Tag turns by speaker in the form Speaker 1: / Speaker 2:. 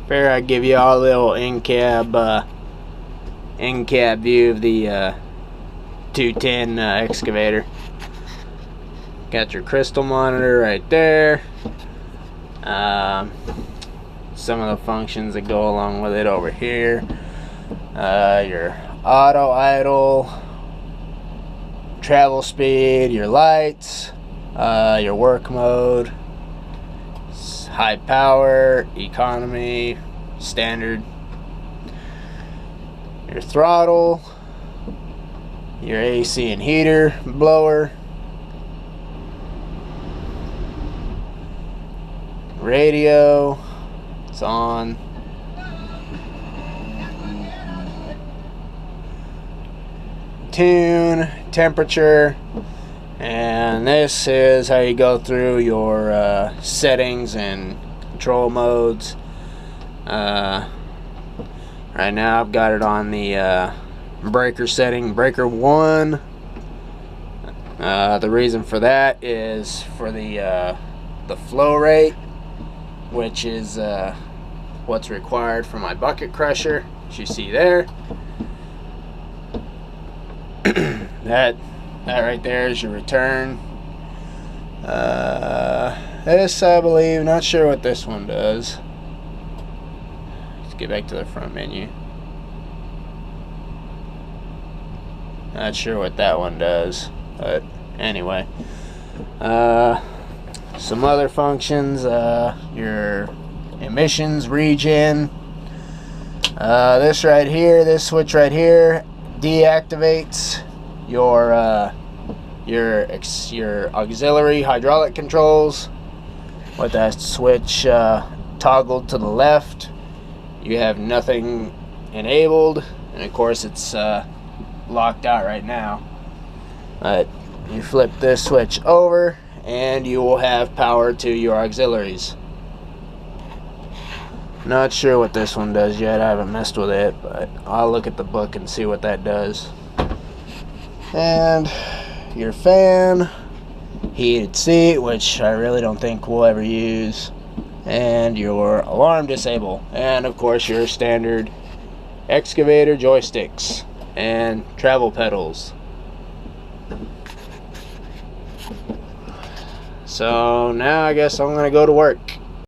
Speaker 1: Figure I'd give you all a little in-cab view of the 210 excavator. Got your crystal monitor right there. Some of the functions that go along with it over here. Your auto idle, travel speed, your lights, your work mode, high power, economy, standard, your throttle, your AC and heater, blower, radio, it's on, tune, temperature, and this is how you go through your settings and control modes. Right now I've got it on the breaker setting, breaker 1. The reason for that is for the flow rate, which is what's required for my bucket crusher, as you see there. that right there is your return. This, I believe, not sure what this one does. Let's get back to the front menu. Not sure what that one does, but anyway. Some other functions, your emissions regen. This right here, this switch right here, deactivates your auxiliary hydraulic controls. With that switch toggled to the left, you have nothing enabled, and of course it's locked out right now. But you flip this switch over and you will have power to your auxiliaries. Not sure what this one does yet, I haven't messed with it, but I'll look at the book and see what that does. And your fan, heated seat, which I really don't think we'll ever use, and your alarm disable, and of course your standard excavator joysticks and travel pedals. So now I guess I'm gonna go to work.